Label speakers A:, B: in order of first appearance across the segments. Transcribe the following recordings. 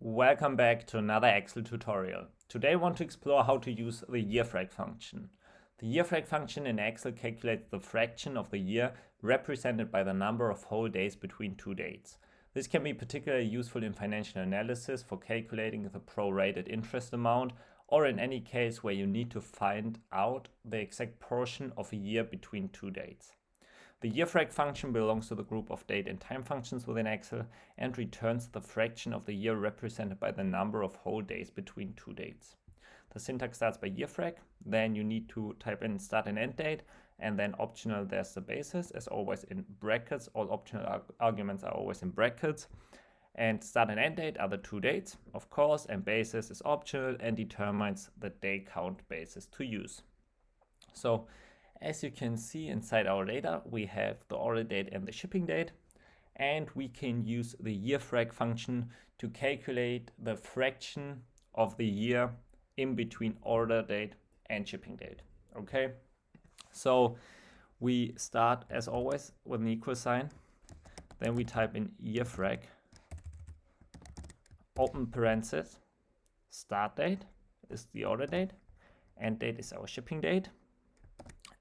A: Welcome back to another Excel tutorial. Today I want to explore how to use the YEARFRAC function. The YEARFRAC function in Excel calculates the fraction of the year represented by the number of whole days between two dates. This can be particularly useful in financial analysis for calculating the prorated interest amount, or in any case where you need to find out the exact portion of a year between two dates. The YEARFRAC function belongs to the group of date and time functions within Excel and returns the fraction of the year represented by the number of whole days between two dates. The syntax starts by YEARFRAC, then you need to type in start and end date, and then optional there's the basis, as always in brackets. All optional arguments are always in brackets. And start and end date are the two dates, of course, and basis is optional and determines the day count basis to use. So as you can see inside our data, we have the order date and the shipping date, and we can use the YEARFRAC function to calculate the fraction of the year in between order date and shipping date. Okay, so we start as always with an equal sign, then we type in YEARFRAC, open parenthesis, start date is the order date, end date is our shipping date,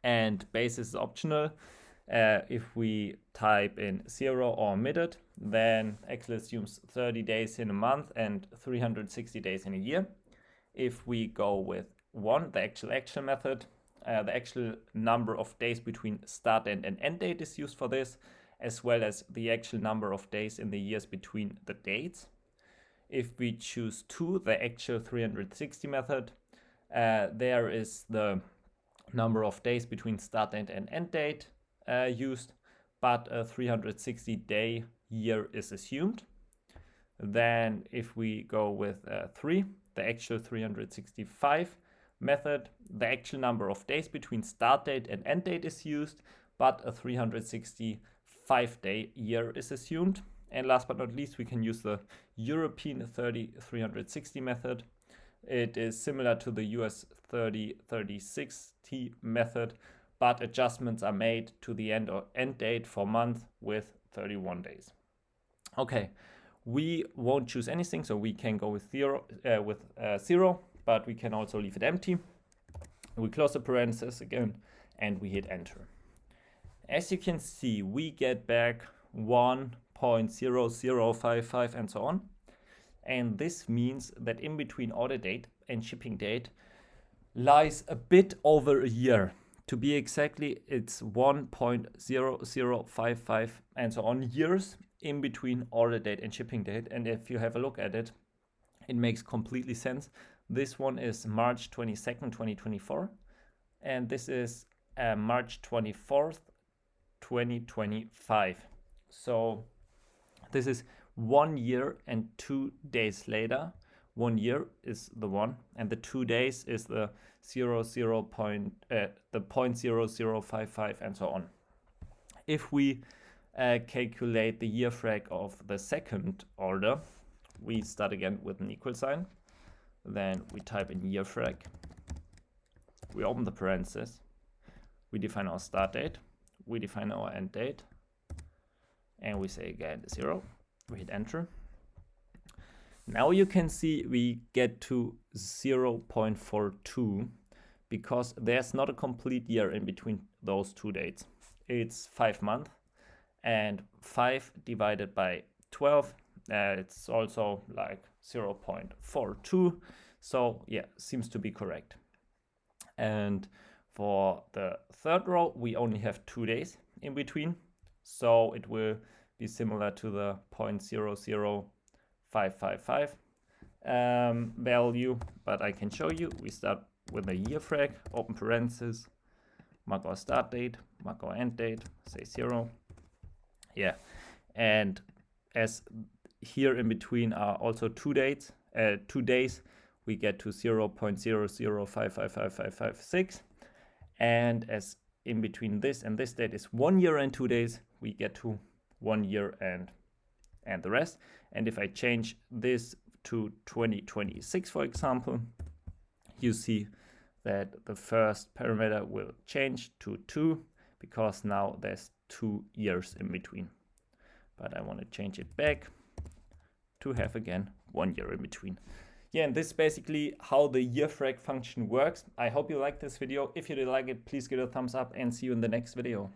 A: and basis is optional. If we type in 0 or omitted, then Excel assumes 30 days in a month and 360 days in a year. If we go with 1, the actual method, the actual number of days between start date and end date is used for this, as well as the actual number of days in the years between the dates. If we choose 2, the actual 360 method, there is the number of days between start date and end date used, but a 360-day year is assumed. Then if we go with 3, the actual 365 method, the actual number of days between start date and end date is used, but a 365-day year is assumed. And last but not least, we can use the European 360 method. It is similar to the US 30-30-60 method, but adjustments are made to the end date for month with 31 days. Okay, we won't choose anything, so we can go with 0, but we can also leave it empty. We close the parentheses again, and we hit enter. As you can see, we get back 1.0055 and so on. And this means that in between order date and shipping date lies a bit over a year. To be exactly, it's 1.0055 and so on years in between order date and shipping date. And if you have a look at it, it makes completely sense. This one is March 22nd, 2024. And this is March 24th, 2025. So this is 1 year and 2 days later. 1 year is the 1, and the 2 days is the 0.0055 and so on. If we calculate the YEARFRAC of the second order, we start again with an equal sign. Then we type in YEARFRAC. We open the parentheses. We define our start date. We define our end date. And we say again 0. We hit enter. Now you can see we get to 0.42 because there's not a complete year in between those two dates. It's 5 months, and 5 divided by 12, it's also like 0.42. So yeah, seems to be correct. And for the third row, we only have 2 days in between. So it will be similar to the 0.00555 value, but I can show you. We start with a YEARFRAC, open parentheses, mark our start date, mark our end date, say 0. Yeah, and as here in between are also 2 days, we get to 0.0055556, and as in between this and this date is 1 year and 2 days, we get to 1 year and the rest. And if I change this to 2026, for example, you see that the first parameter will change to 2 because now there's 2 years in between. But I want to change it back to have again 1 year in between. Yeah, and this is basically how the YEARFRAC function works. I hope you liked this video. If you did like it, please give it a thumbs up and see you in the next video.